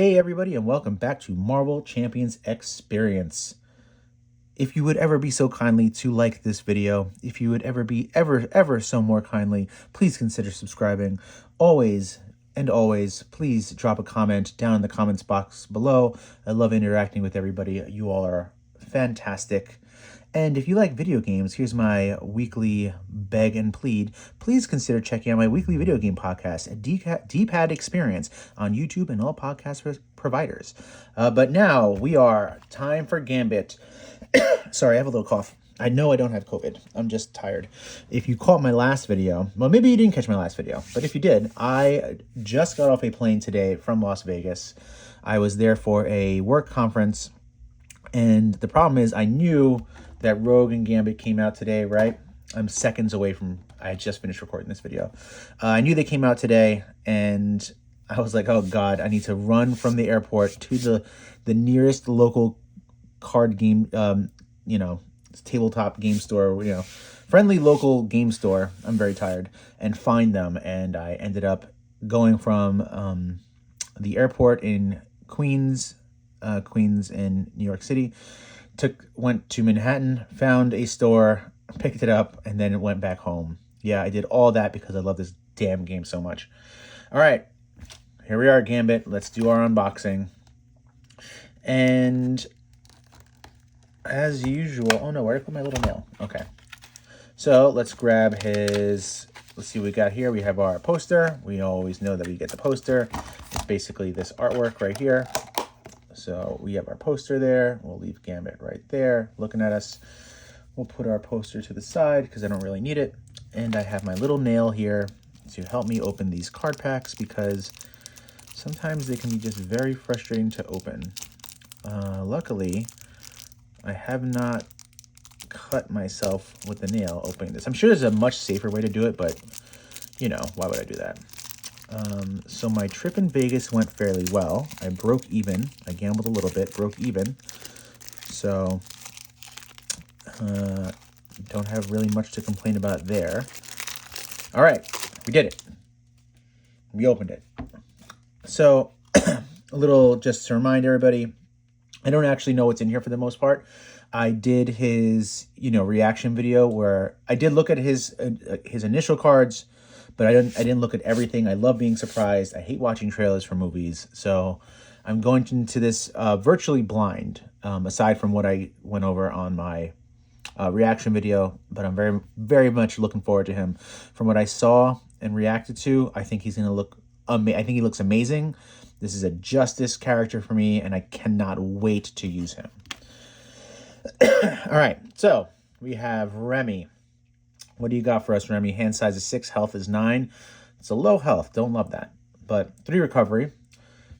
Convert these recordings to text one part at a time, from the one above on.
Hey everybody, and welcome back to Marvel Champions Experience. If you would ever be so kindly to like this video, if you would ever be ever so more kindly, please consider subscribing. Always and always, please drop a comment down in the comments box below. I love interacting with everybody. You all are fantastic. And if you like video games, here's my weekly beg and plead. Please consider checking out my weekly video game podcast, D-Pad Experience, on YouTube and all podcast providers. But now we are time for Gambit. Sorry, I have a little cough. I know I don't have COVID. I'm just tired. If you caught my last video, well, maybe you didn't catch my last video, but if you did, I just got off a plane today from Las Vegas. I was there for a work conference, and the problem is I knew that Rogue and Gambit came out today, right? I'm seconds away from, I just finished recording this video. I knew they came out today, and I was like, oh God, I need to run from the airport to the nearest local card game, tabletop game store, friendly local game store. I'm very tired, and find them. And I ended up going from the airport in Queens in New York City, went to Manhattan, found a store, picked it up, and then went back home. Yeah, I did all that because I love this damn game so much. All right, here we are, Gambit. Let's do our unboxing. And as usual, oh no, where did I put my little nail? Okay. So let's grab let's see what we got here. We have our poster. We always know that we get the poster. It's basically this artwork right here. So we have our poster there. We'll leave Gambit right there looking at us. We'll put our poster to the side because I don't really need it. And I have my little nail here to help me open these card packs because sometimes they can be just very frustrating to open. Luckily, I have not cut myself with the nail opening this. I'm sure there's a much safer way to do it, but why would I do that? So my trip in Vegas went fairly well. I broke even. I gambled a little bit, broke even. So, don't have really much to complain about there. All right, we did it. We opened it. So, a little just to remind everybody, I don't actually know what's in here for the most part. I did his, reaction video where I did look at his initial cards, but I didn't look at everything. I love being surprised. I hate watching trailers for movies. So I'm going into this virtually blind, aside from what I went over on my reaction video. But I'm very, very much looking forward to him. From what I saw and reacted to, I think he's going to look amazing. I think he looks amazing. This is a Justice character for me, and I cannot wait to use him. All right, so we have Remy. What do you got for us, Remy? Hand size is 6, health is 9. It's a low health. Don't love that. But 3 recovery.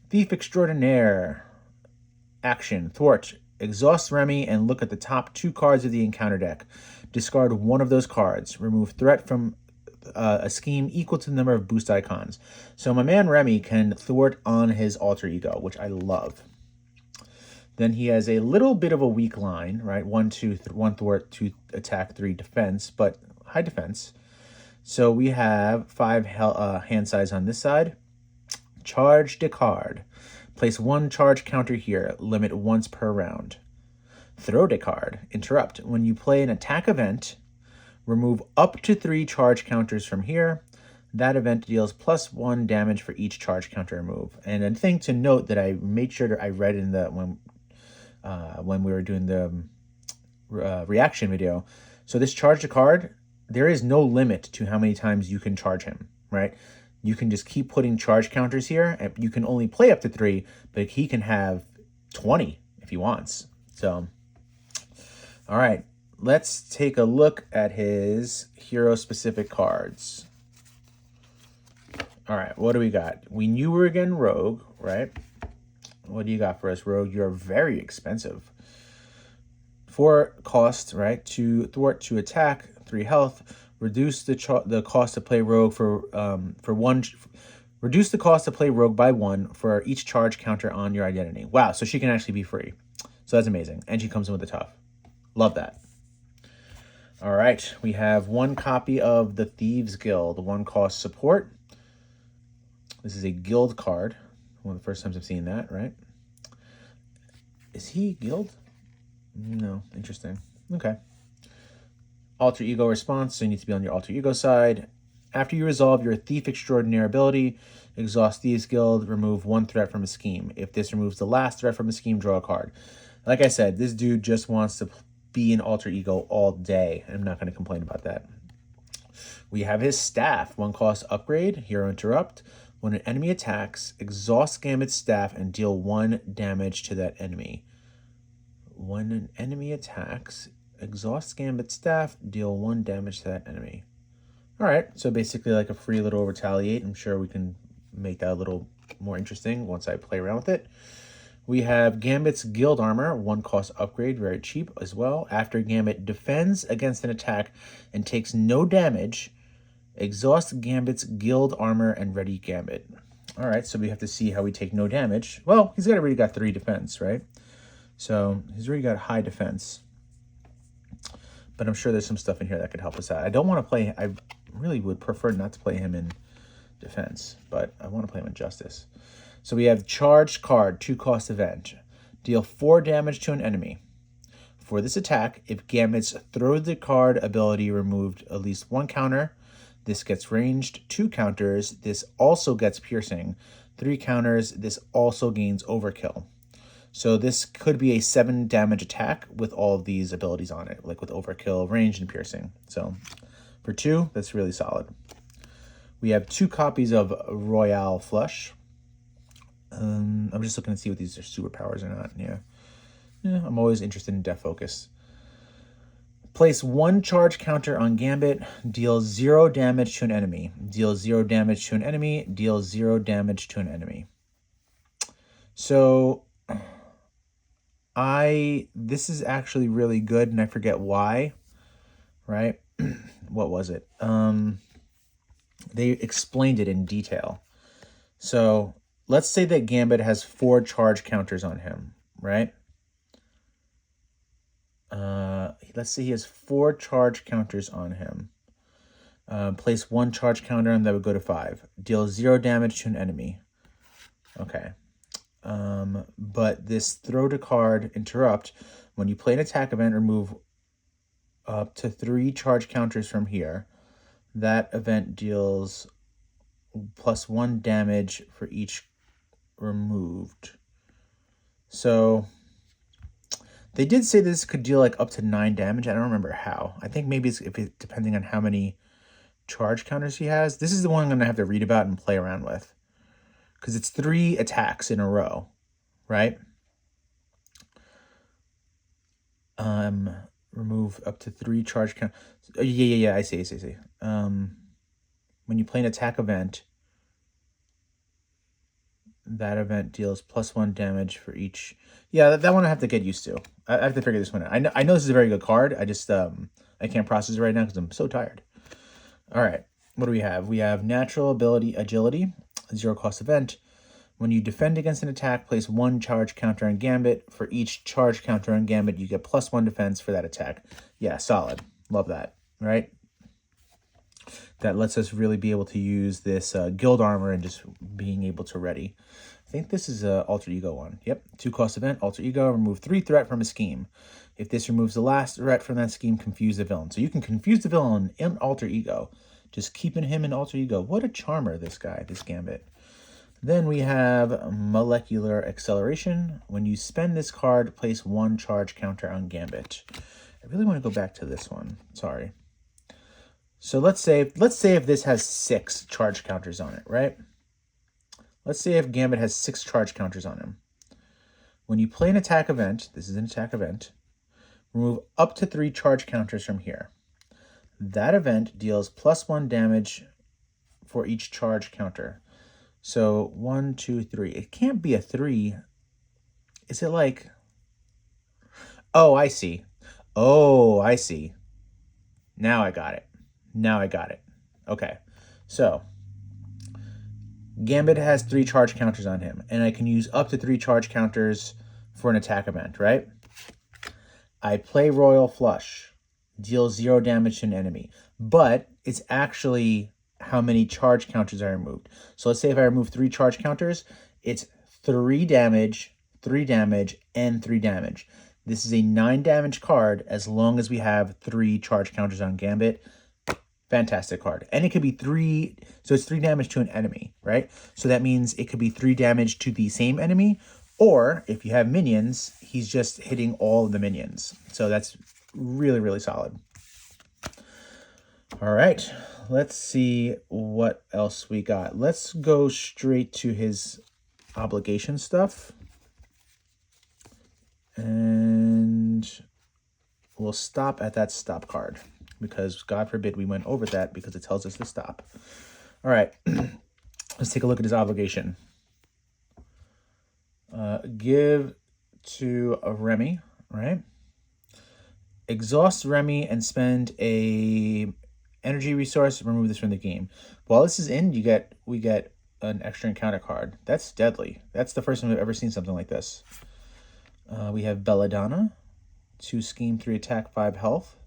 Thief Extraordinaire. Action. Thwart. Exhaust Remy and look at the top 2 cards of the encounter deck. Discard one of those cards. Remove threat from a scheme equal to the number of boost icons. So my man Remy can thwart on his alter ego, which I love. Then he has a little bit of a weak line, right? 1 thwart, 2 attack, 3 defense, but high defense. So we have 5 hand size on this side. Charge the card. Place 1 charge counter here. Limit once per round. Throw the card. Interrupt. When you play an attack event, remove up to 3 charge counters from here. That event deals +1 damage for each charge counter remove. And a thing to note that I made sure that I read in when we were doing the reaction video. So this charge the card, there is no limit to how many times you can charge him, right? You can just keep putting charge counters here, and you can only play up to 3, but he can have 20 if he wants. So, all right, let's take a look at his hero-specific cards. All right, what do we got? We knew we were getting Rogue, right? What do you got for us, Rogue? You're very expensive. 4 cost, right? 2 thwart, 2 attack, 3 health. Reduce the cost to play Rogue for 1. Reduce the cost to play Rogue by 1 for each charge counter on your identity. Wow, so she can actually be free. So that's amazing. And she comes in with a tough. Love that. All right, we have 1 copy of the Thieves Guild, 1 cost support. This is a guild card. One of the first times I've seen that, right? Is he guild? No. Interesting. Okay. Alter ego response, so you need to be on your alter ego side. After you resolve your Thief Extraordinaire ability, exhaust Thieves Guild, remove one threat from a scheme. If this removes the last threat from a scheme, draw a card. Like I said, this dude just wants to be an alter ego all day. I'm not going to complain about that. We have his staff, 1 cost upgrade, Hero Interrupt. When an enemy attacks, exhaust Gambit's staff and deal 1 damage to that enemy. When an enemy attacks, exhaust Gambit's staff, deal 1 damage to that enemy. All right, so basically like a free little retaliate. I'm sure we can make that a little more interesting once I play around with it. We have Gambit's Guild Armor, 1 cost upgrade, very cheap as well. After Gambit defends against an attack and takes no damage, exhaust Gambit's Guild Armor and ready Gambit. All right, so we have to see how we take no damage. Well, he's already got 3 defense, right? So he's already got high defense. But I'm sure there's some stuff in here that could help us out. I don't want to play... I really would prefer not to play him in defense, but I want to play him in justice. So we have Charged Card, 2 cost event. Deal 4 damage to an enemy. For this attack, if Gambit's Throw the Card ability removed at least 1 counter, this gets ranged, 2 counters, this also gets piercing, 3 counters, this also gains overkill. So this could be a 7 damage attack with all of these abilities on it, like with overkill, range, and piercing. So for 2, that's really solid. We have 2 copies of Royale Flush. I'm just looking to see what these are superpowers or not. Yeah, I'm always interested in Death Focus. Place 1 charge counter on Gambit. Deal 0 damage to an enemy. Deal 0 damage to an enemy. Deal 0 damage to an enemy. So this is actually really good, and I forget why, right? What was it? They explained it in detail. So let's say that Gambit has 4 charge counters on him, right? Let's say he has 4 charge counters on him. Place 1 charge counter and that would go to 5. Deal 0 damage to an enemy. Okay. But this throw to card interrupt, when you play an attack event, remove up to 3 charge counters from here. That event deals +1 damage for each removed. So they did say this could deal like up to 9 damage. I don't remember how. I think maybe it's depending on how many charge counters he has. This is the one I'm going to have to read about and play around with, because it's 3 attacks in a row, right? Remove up to 3 charge count. Yeah. I see. When you play an attack event, that event deals +1 damage for each. Yeah, that one I have to get used to. I have to figure this one out. I know this is a very good card. I just I can't process it right now because I'm so tired. All right, what do we have? We have Natural Ability Agility, 0 cost event. When you defend against an attack, place 1 charge counter on Gambit. For each charge counter on Gambit, you get +1 defense for that attack. Yeah, solid. Love that, right? That lets us really be able to use this guild armor and just being able to ready. I think this is a alter ego one. Yep, 2 cost event, alter ego, remove 3 threat from a scheme. If this removes the last threat from that scheme, confuse the villain. So you can confuse the villain in alter ego, just keeping him in alter ego. What a charmer, this guy, this Gambit. Then we have Molecular Acceleration. When you spend this card, place 1 charge counter on Gambit. I really want to go back to this one. Sorry. So let's say if this has 6 charge counters on it, right? Let's say if Gambit has 6 charge counters on him. When you play an attack event, this is an attack event, remove up to 3 charge counters from here. That event deals +1 damage for each charge counter. So 1, 2, 3. It can't be a 3. Is it like... Oh, I see. Now I got it. Okay. So Gambit has 3 charge counters on him, and I can use up to 3 charge counters for an attack event, right? I play Royal Flush, deal 0 damage to an enemy, but it's actually how many charge counters I removed. So let's say if I remove 3 charge counters, It's 3 damage, 3 damage, and 3 damage. This is a 9 damage card as long as we have 3 charge counters on Gambit. Fantastic card. And it could be 3, so it's 3 damage to an enemy, right? So that means it could be 3 damage to the same enemy, or if you have minions, he's just hitting all of the minions. So that's really, really solid. All right, let's see what else we got. Let's go straight to his obligation stuff. And we'll stop at that stop card because God forbid we went over that because it tells us to stop. All right, let's take a look at his obligation. Give to a Remy, right? Exhaust Remy and spend a energy resource. Remove this from the game. While this is in, we get an extra encounter card. That's deadly. That's the first time I've ever seen something like this. We have Belladonna, 2 scheme, 3 attack, 5 health.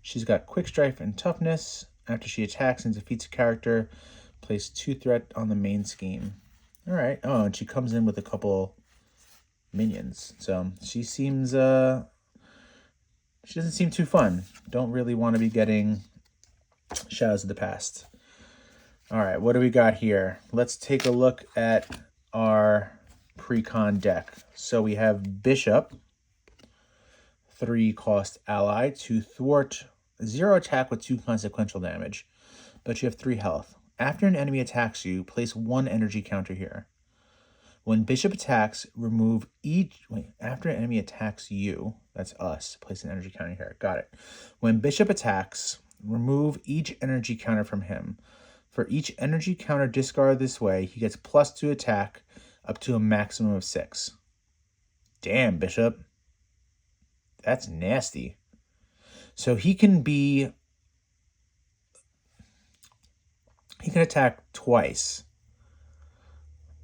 She's got quick strike and toughness. After she attacks and defeats a character, place 2 threat on the main scheme. All right. Oh, and she comes in with a couple minions. So she seems she doesn't seem too fun. Don't really want to be getting Shadows of the Past. All right, what do we got here? Let's take a look at our pre-con deck. So we have Bishop, 3 cost ally, to thwart, 0 attack with 2 consequential damage, but you have 3 health. After an enemy attacks you, place 1 energy counter here. When Bishop attacks, remove each... Wait, after an enemy attacks you, that's us, place an energy counter here. Got it. When Bishop attacks, remove each energy counter from him. For each energy counter discard this way, he gets +2 attack up to a maximum of 6. Damn, Bishop. That's nasty. So he can be... He can attack twice.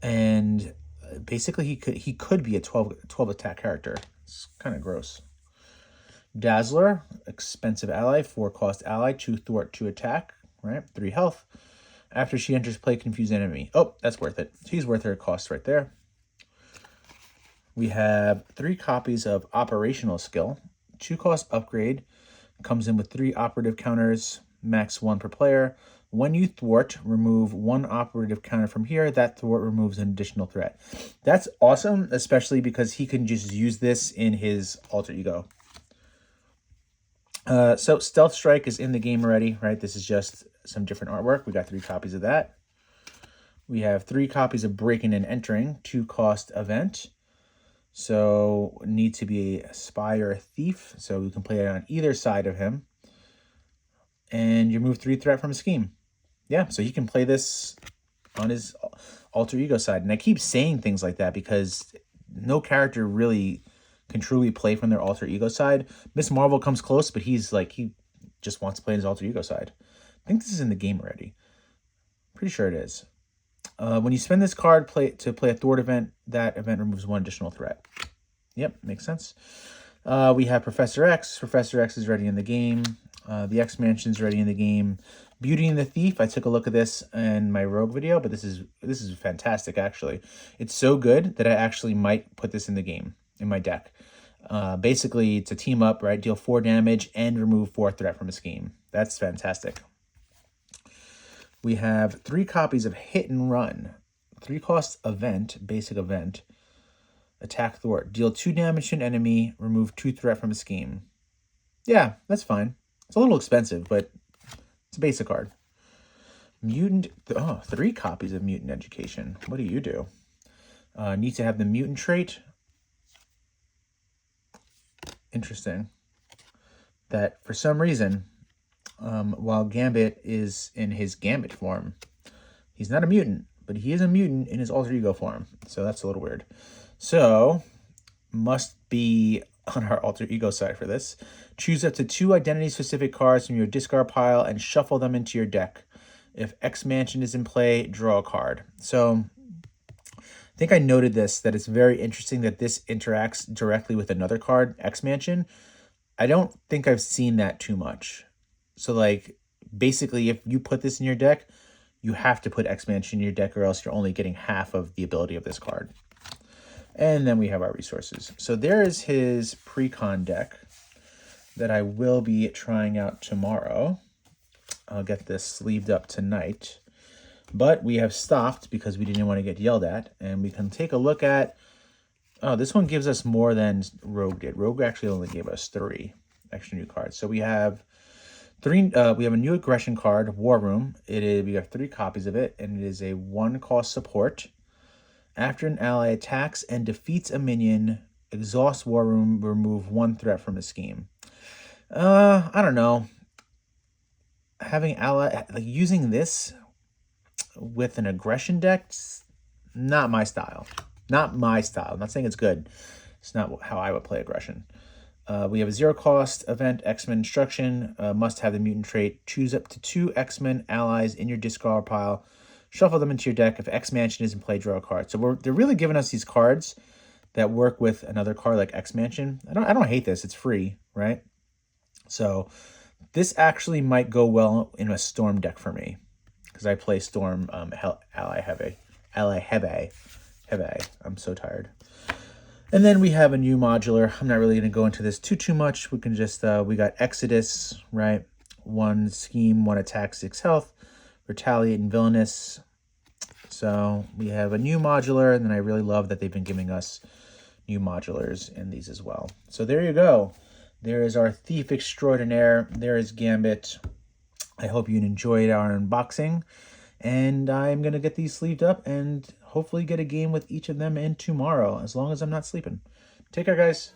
And basically he could be a 12 attack character. It's kind of gross. Dazzler, expensive ally, 4 cost ally, 2 thwart, 2 attack, right? 3 health. After she enters play, confuse enemy. Oh, that's worth it. She's worth her cost right there. We have 3 copies of operational skill. 2 cost upgrade. Comes in with 3 operative counters, max 1 per player. When you thwart, remove 1 operative counter from here. That thwart removes an additional threat. That's awesome, especially because he can just use this in his alter ego. So Stealth Strike is in the game already, right? This is just some different artwork. We got 3 copies of that. We have 3 copies of Breaking and Entering, 2 cost event. So need to be a spy or a thief. So we can play it on either side of him. And you remove 3 threat from a scheme. Yeah, so he can play this on his alter ego side. And I keep saying things like that because no character really can truly play from their alter ego side. Miss Marvel comes close, but he just wants to play his alter ego side. I think this is in the game already. Pretty sure it is. When you spend this card to play a thwart event, that event removes 1 additional threat. Yep, makes sense. We have Professor X. Professor X is ready in the game. The X Mansion is ready in the game. Beauty and the Thief. I took a look at this in my Rogue video, but this is fantastic, actually. It's so good that I actually might put this in the game, in my deck. Basically, it's a team up, right? Deal 4 damage and remove 4 threat from a scheme. That's fantastic. We have 3 copies of Hit and Run. 3 cost event, basic event. Attack thwart. Deal 2 damage to an enemy. Remove 2 threat from a scheme. Yeah, that's fine. It's a little expensive, but it's a basic card. Mutant. Oh, 3 copies of Mutant Education. What do you do? Need to have the mutant trait. Interesting. That for some reason, while Gambit is in his Gambit form, he's not a mutant, but he is a mutant in his alter ego form. So that's a little weird. So must be on our alter ego side for this. Choose up to 2 identity-specific cards from your discard pile and shuffle them into your deck. If X Mansion is in play, draw a card. So I think I noted this, that it's very interesting that this interacts directly with another card, X Mansion. I don't think I've seen that too much. So, like, basically, if you put this in your deck, you have to put X-Mansion in your deck or else you're only getting half of the ability of this card. And then we have our resources. So there is his pre-con deck that I will be trying out tomorrow. I'll get this sleeved up tonight. But we have stopped because we didn't want to get yelled at. And we can take a look at... Oh, this one gives us more than Rogue did. Rogue actually only gave us 3 extra new cards. So we have 3. We have a new aggression card, War Room. We have 3 copies of it, and it is a 1-cost support. After an ally attacks and defeats a minion, exhaust War Room, remove 1 threat from a scheme. I don't know. Having using this with an aggression deck, not my style. Not my style. I'm not saying it's good. It's not how I would play aggression. We have a 0-cost event, X-Men Instruction. Must have the mutant trait. Choose up to 2 X-Men allies in your discard pile. Shuffle them into your deck. If X-Mansion is in play, draw a card. So they're really giving us these cards that work with another card like X-Mansion. I don't hate this. It's free, right? So this actually might go well in a Storm deck for me because I play Storm Ally Heavy. I'm so tired. And then we have a new modular. I'm not really going to go into this too much. We can just, we got Exodus, right? 1 scheme, 1 attack, 6 health. Retaliate and Villainous. So we have a new modular, and then I really love that they've been giving us new modulars in these as well. So there you go. There is our Thief Extraordinaire. There is Gambit. I hope you enjoyed our unboxing. And I'm going to get these sleeved up and hopefully get a game with each of them in tomorrow, as long as I'm not sleeping. Take care, guys.